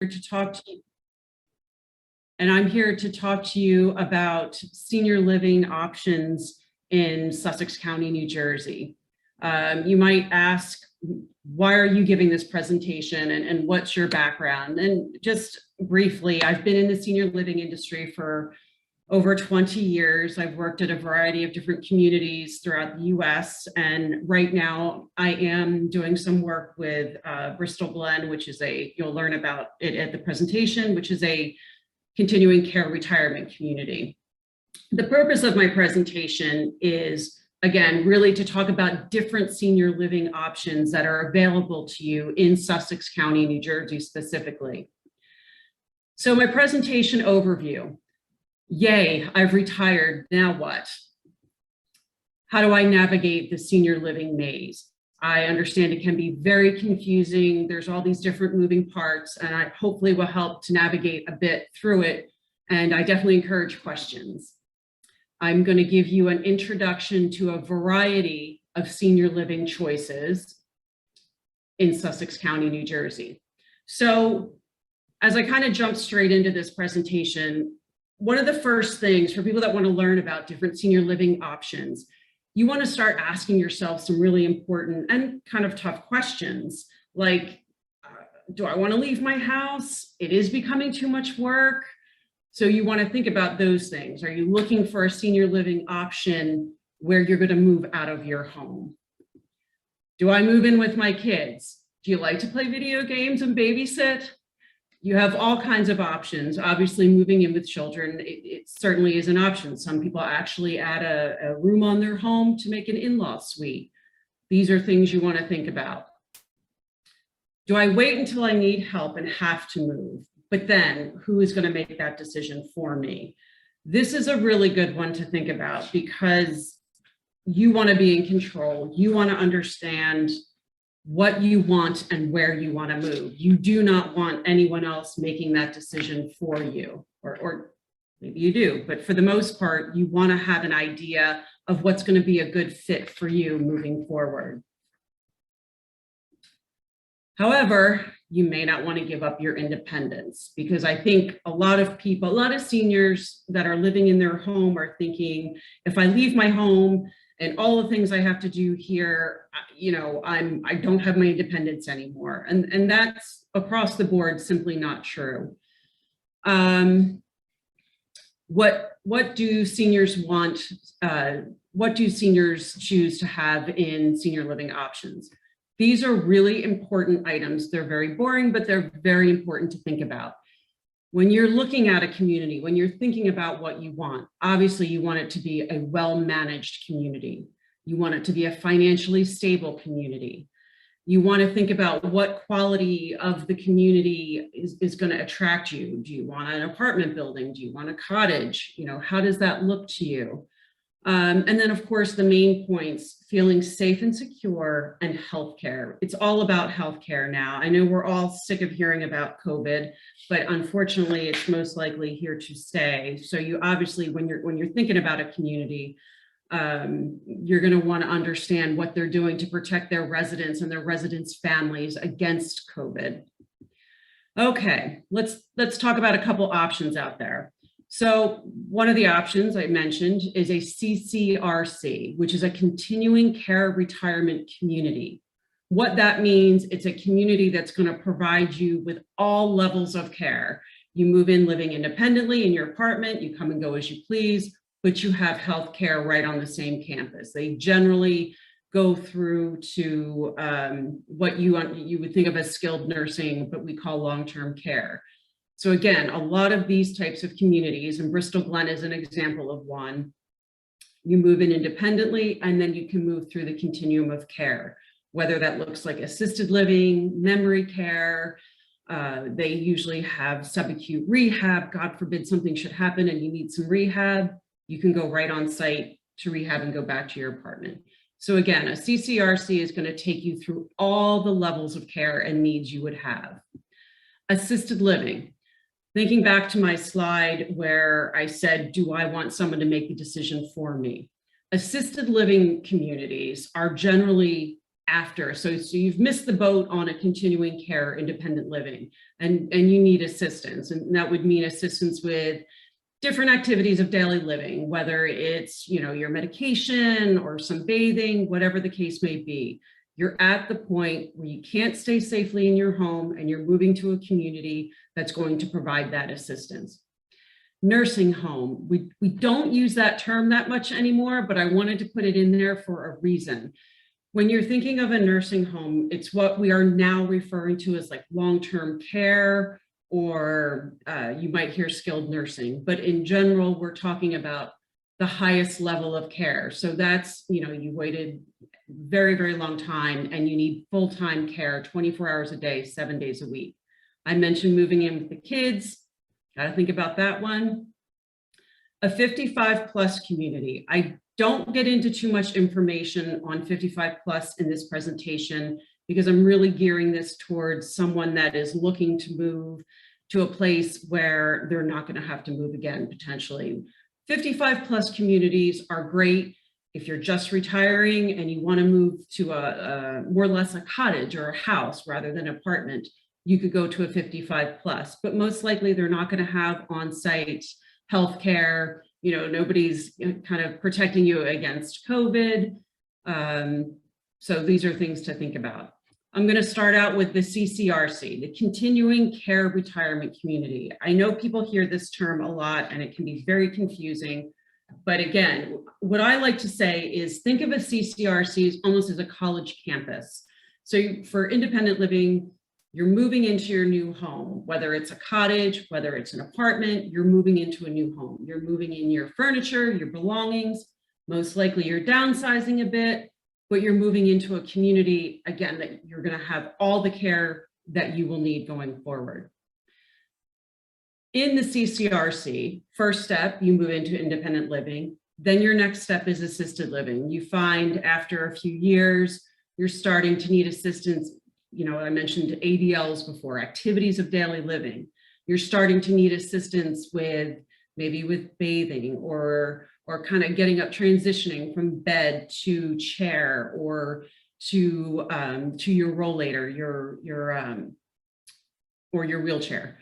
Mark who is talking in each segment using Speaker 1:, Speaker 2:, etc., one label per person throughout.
Speaker 1: to talk to you, and I'm here to talk to you about senior living options in Sussex County, New Jersey. You might ask, why are you giving this presentation and what's your background? And just briefly, I've been in the senior living industry for over 20 years. I've worked at a variety of different communities throughout the US. And right now I am doing some work with Bristol Glen, which is you'll learn about it at the presentation, which is a continuing care retirement community. The purpose of my presentation is, again, really to talk about different senior living options that are available to you in Sussex County, New Jersey specifically. So my presentation overview. Yay, I've retired, now what? How do I navigate the senior living maze? I understand it can be very confusing. There's all these different moving parts, and I hopefully will help to navigate a bit through it. And I definitely encourage questions. I'm going to give you an introduction to a variety of senior living choices in Sussex County, New Jersey. So as I kind of jump straight into this presentation, one of the first things for people that want to learn about different senior living options, you want to start asking yourself some really important and kind of tough questions like, do I want to leave my house? It is becoming too much work. So you want to think about those things. Are you looking for a senior living option where you're going to move out of your home? Do I move in with my kids? Do you like to play video games and babysit? You have all kinds of options. Obviously, moving in with children, it certainly is an option. Some people actually add a room on their home to make an in-law suite. These are things you want to think about. Do I wait until I need help and have to move? But then who is going to make that decision for me? This is a really good one to think about because you want to be in control. You want to understand what you want and where you want to move. You do not want anyone else making that decision for you, or maybe you do, but for the most part, you want to have an idea of what's going to be a good fit for you moving forward. However, you may not want to give up your independence because I think a lot of people, a lot of seniors that are living in their home are thinking, if I leave my home and all the things I have to do here, you know, I don't have my independence anymore. And that's across the board simply not true. What do seniors want? What do seniors choose to have in senior living options? These are really important items. They're very boring, but they're very important to think about. When you're looking at a community, when you're thinking about what you want, obviously you want it to be a well-managed community. You want it to be a financially stable community. You want to think about what quality of the community is going to attract you. Do you want an apartment building? Do you want a cottage? You know, how does that look to you? And then, of course, the main points, feeling safe and secure, and healthcare. It's all about healthcare now. I know we're all sick of hearing about COVID, but unfortunately, it's most likely here to stay. So you obviously, when you're thinking about a community, you're going to want to understand what they're doing to protect their residents and their residents' families against COVID. Okay, let's talk about a couple options out there. So one of the options I mentioned is a CCRC, which is a continuing care retirement community. What that means, it's a community that's going to provide you with all levels of care. You move in living independently in your apartment, you come and go as you please, but you have health care right on the same campus. They generally go through to what you would think of as skilled nursing, but we call long-term care. So again, a lot of these types of communities, and Bristol Glen is an example of one, you move in independently and then you can move through the continuum of care, whether that looks like assisted living, memory care. They usually have subacute rehab. God forbid something should happen and you need some rehab, you can go right on site to rehab and go back to your apartment. So again, a CCRC is going to take you through all the levels of care and needs you would have. Assisted living. Thinking back to my slide where I said, do I want someone to make the decision for me? Assisted living communities are generally after. So you've missed the boat on a continuing care independent living, and you need assistance. And that would mean assistance with different activities of daily living, whether it's, your medication or some bathing, whatever the case may be. You're at the point where you can't stay safely in your home and you're moving to a community that's going to provide that assistance. Nursing home, we don't use that term that much anymore, but I wanted to put it in there for a reason. When you're thinking of a nursing home, it's what we are now referring to as like long-term care, or you might hear skilled nursing, but in general, we're talking about the highest level of care. So that's, you waited very, very long time and you need full-time care, 24 hours a day, 7 days a week. I mentioned moving in with the kids. Got to think about that one. A 55 plus community. I don't get into too much information on 55 plus in this presentation because I'm really gearing this towards someone that is looking to move to a place where they're not going to have to move again, potentially. 55 plus communities are great if you're just retiring and you want to move to a more or less a cottage or a house rather than an apartment. You could go to a 55 plus, but most likely they're not going to have on-site healthcare. Nobody's kind of protecting you against COVID. So these are things to think about. I'm going to start out with the CCRC, the Continuing Care Retirement Community. I know people hear this term a lot and it can be very confusing. But again, what I like to say is think of a CCRC almost as a college campus. So for independent living, you're moving into your new home, whether it's a cottage, whether it's an apartment, you're moving into a new home. You're moving in your furniture, your belongings, most likely you're downsizing a bit, but you're moving into a community, again, that you're going to have all the care that you will need going forward. In the CCRC, first step, you move into independent living. Then your next step is assisted living. You find after a few years, you're starting to need assistance. I mentioned ADLs before, activities of daily living. You're starting to need assistance with maybe with bathing or kind of getting up, transitioning from bed to chair or to your rollator, or your wheelchair.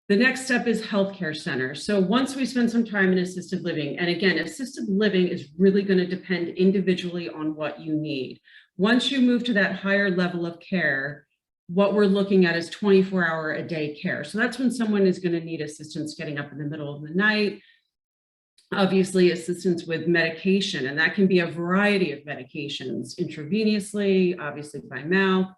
Speaker 1: The next step is healthcare center. So once we spend some time in assisted living, and again, assisted living is really going to depend individually on what you need. Once you move to that higher level of care, what we're looking at is 24-hour-a-day care. So that's when someone is going to need assistance getting up in the middle of the night. Obviously, assistance with medication, and that can be a variety of medications, intravenously, obviously by mouth.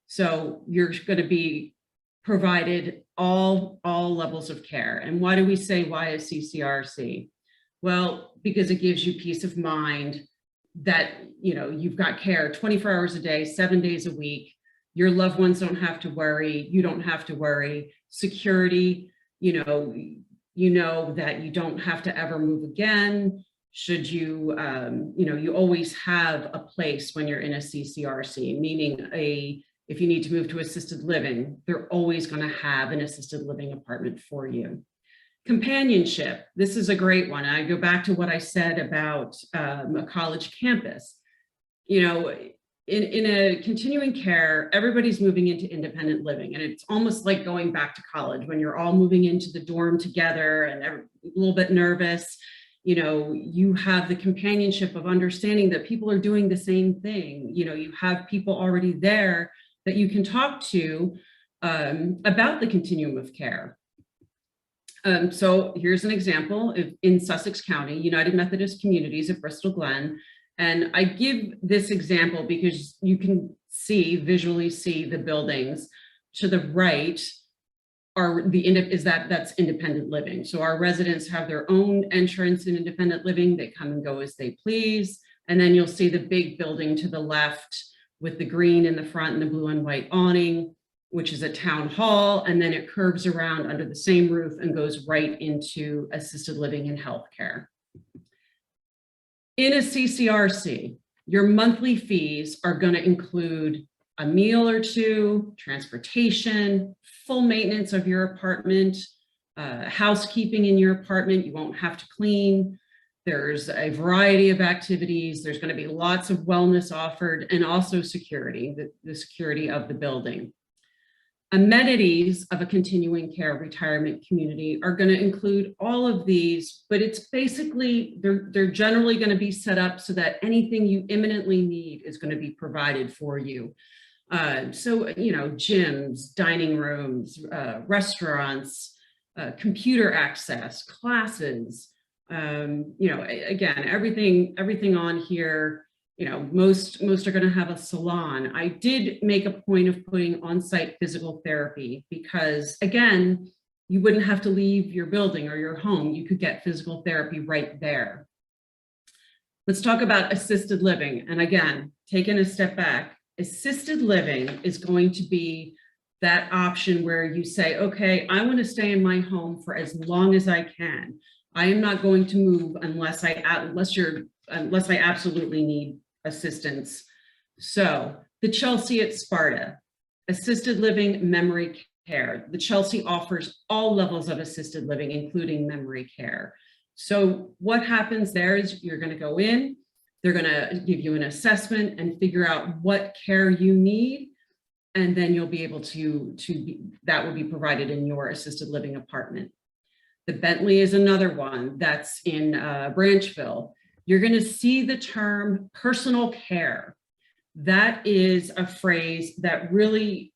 Speaker 1: So you're going to be provided all levels of care. And why do we say why a CCRC? Well, because it gives you peace of mind that you've got care 24 hours a day, 7 days a week. Your loved ones don't have to worry. You don't have to worry. Security, you know that you don't have to ever move again. Should you, you always have a place when you're in a CCRC, meaning if you need to move to assisted living, they're always going to have an assisted living apartment for you. Companionship, this is a great one. I go back to what I said about a college campus. In a continuing care, everybody's moving into independent living, and it's almost like going back to college when you're all moving into the dorm together and a little bit nervous. You have the companionship of understanding that people are doing the same thing. You have people already there that you can talk to about the continuum of care. So here's an example in Sussex County, United Methodist Communities at Bristol Glen. And I give this example because you can visually see the buildings. To the right that's independent living. So our residents have their own entrance in independent living. They come and go as they please. And then you'll see the big building to the left with the green in the front and the blue and white awning, which is a town hall. And then it curves around under the same roof and goes right into assisted living and healthcare. In a CCRC, your monthly fees are going to include a meal or two, transportation, full maintenance of your apartment, housekeeping in your apartment. You won't have to clean. There's a variety of activities. There's going to be lots of wellness offered, and also security, the security of the building. Amenities of a continuing care retirement community are going to include all of these, but it's basically, they're generally going to be set up so that anything you imminently need is going to be provided for you. So, gyms, dining rooms, restaurants, computer access, classes, again, everything on here. Most are going to have a salon. I did make a point of putting on-site physical therapy because, again, you wouldn't have to leave your building or your home. You could get physical therapy right there. Let's talk about assisted living. And again, taking a step back, assisted living is going to be that option where you say, okay, I want to stay in my home for as long as I can. I am not going to move unless I absolutely need assistance. So the Chelsea at Sparta, assisted living, memory care. The Chelsea offers all levels of assisted living, including memory care. So what happens there is you're going to go in, they're going to give you an assessment and figure out what care you need. And then you'll be able that will be provided in your assisted living apartment. The Bentley is another one that's in Branchville. You're going to see the term personal care. That is a phrase that really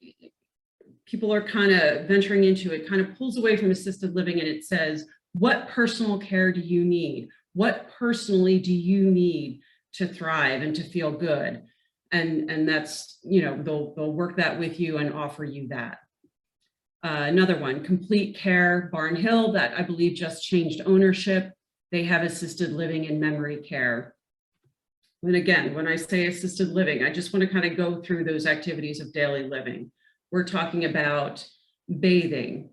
Speaker 1: people are kind of venturing into. It kind of pulls away from assisted living and it says, what personal care do you need? What personally do you need to thrive and to feel good? And that's, they'll work that with you and offer you that. Another one, Complete Care Barn Hill, that I believe just changed ownership. They have assisted living and memory care. And again, when I say assisted living, I just want to kind of go through those activities of daily living. We're talking about bathing,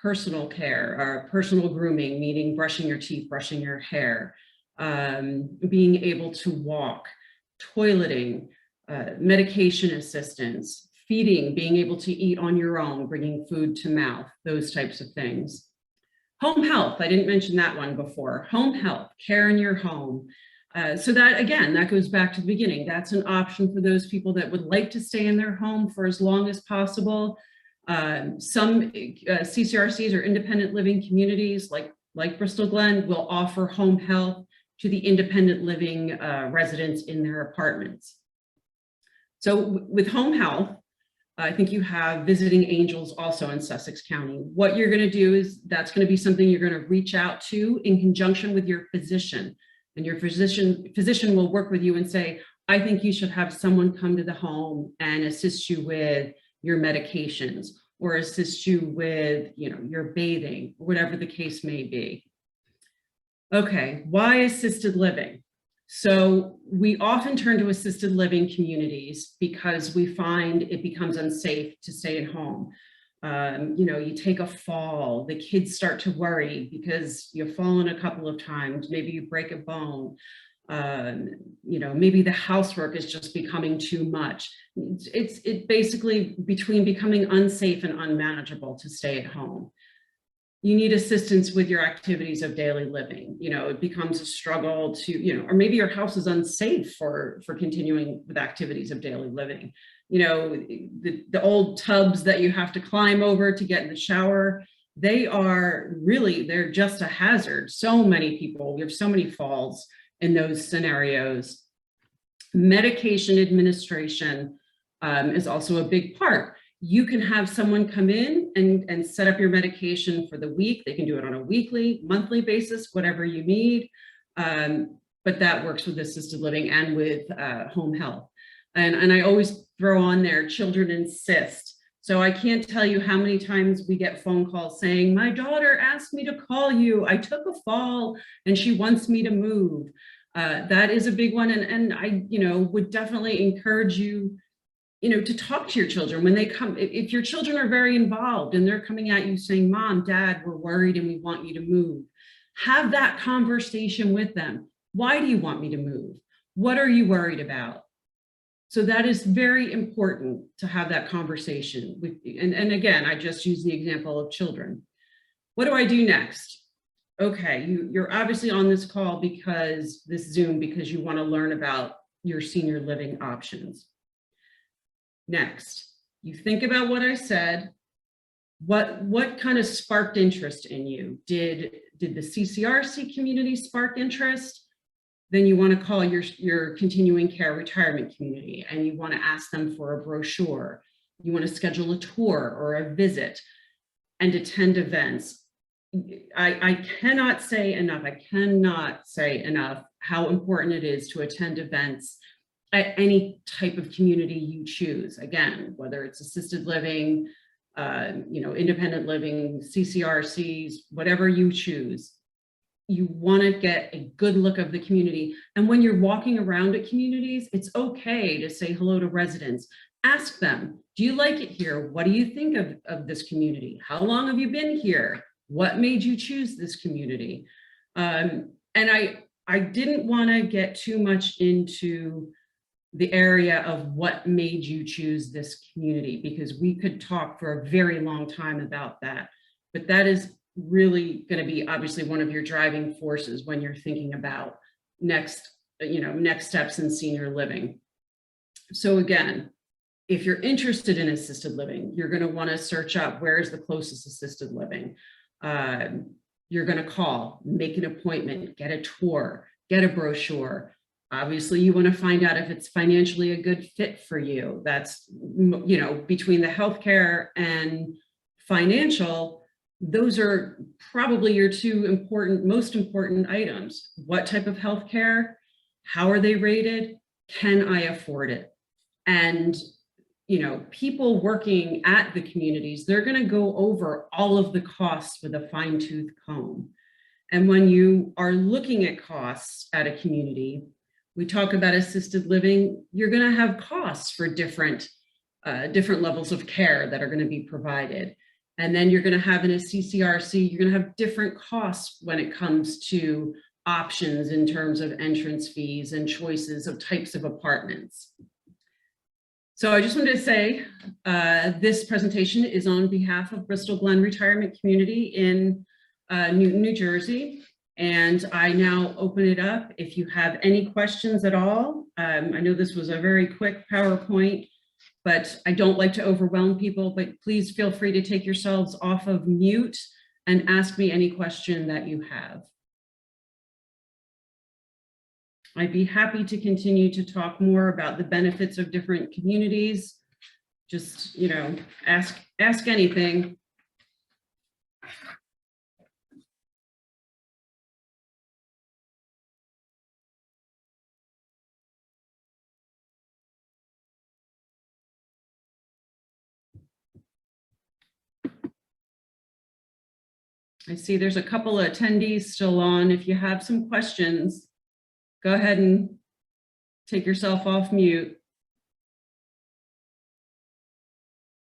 Speaker 1: personal care, or personal grooming, meaning brushing your teeth, brushing your hair, being able to walk, toileting, medication assistance, feeding, being able to eat on your own, bringing food to mouth, those types of things. Home health, I didn't mention that one before. Home health, care in your home. So that, again, that goes back to the beginning. That's an option for those people that would like to stay in their home for as long as possible. Some CCRCs or independent living communities like Bristol Glen will offer home health to the independent living residents in their apartments. So with home health, I think you have Visiting Angels also in Sussex County. What you're going to do is that's going to be something you're going to reach out to in conjunction with your physician. And your physician will work with you and say, I think you should have someone come to the home and assist you with your medications or assist you with, your bathing, whatever the case may be. Okay, why assisted living? So we often turn to assisted living communities because we find it becomes unsafe to stay at home. You take a fall, the kids start to worry because you've fallen a couple of times, maybe you break a bone, maybe the housework is just becoming too much. It's basically between becoming unsafe and unmanageable to stay at home. You need assistance with your activities of daily living. It becomes a struggle to, or maybe your house is unsafe for continuing with activities of daily living. The old tubs that you have to climb over to get in the shower, they're just a hazard. So many people, we have so many falls in those scenarios. Medication administration is also a big part. You can have someone come in and set up your medication for the week. They can do it on a weekly, monthly basis, whatever you need. But that works with assisted living and with home health. And I always throw on there, children insist. So I can't tell you how many times we get phone calls saying, my daughter asked me to call you. I took a fall and she wants me to move. That is a big one. And I, would definitely encourage you, to talk to your children when they come. If your children are very involved and they're coming at you saying, Mom, Dad, we're worried and we want you to move, have that conversation with them. Why do you want me to move? What are you worried about? So that is very important to have that conversation with. And again, I just use the example of children. What do I do next? Okay, you're obviously on this call because this Zoom because you want to learn about your senior living options. Next, you think about what I said. What kind of sparked interest in you? Did the CCRC community spark interest? Then you want to call your continuing care retirement community and you want to ask them for a brochure. You want to schedule a tour or a visit and attend events. I cannot say enough. I cannot say enough how important it is to attend events at any type of community you choose. Again, whether it's assisted living, independent living, CCRCs, whatever you choose, you want to get a good look of the community. And when you're walking around at communities, it's okay to say hello to residents. Ask them, do you like it here? What do you think of this community? How long have you been here? What made you choose this community? And I didn't want to get too much into the area of what made you choose this community, because we could talk for a very long time about that. But that is really going to be obviously one of your driving forces when you're thinking about next steps in senior living. So again, if you're interested in assisted living, you're going to want to search up where is the closest assisted living. You're going to call, make an appointment, get a tour, get a brochure. Obviously, you want to find out if it's financially a good fit for you. That's, between the healthcare and financial, those are probably your two most important items. What type of healthcare? How are they rated? Can I afford it? And people working at the communities, they're going to go over all of the costs with a fine-tooth comb. And when you are looking at costs at a community, we talk about assisted living, you're going to have costs for different levels of care that are going to be provided. And then you're going to have in a CCRC, you're going to have different costs when it comes to options in terms of entrance fees and choices of types of apartments. So I just wanted to say this presentation is on behalf of Bristol Glen Retirement Community in Newton, New Jersey. And I now open it up. If you have any questions at all, I know this was a very quick PowerPoint, but I don't like to overwhelm people, but please feel free to take yourselves off of mute and ask me any question that you have. I'd be happy to continue to talk more about the benefits of different communities. Just, ask anything. I see there's a couple of attendees still on. If you have some questions, go ahead and take yourself off mute.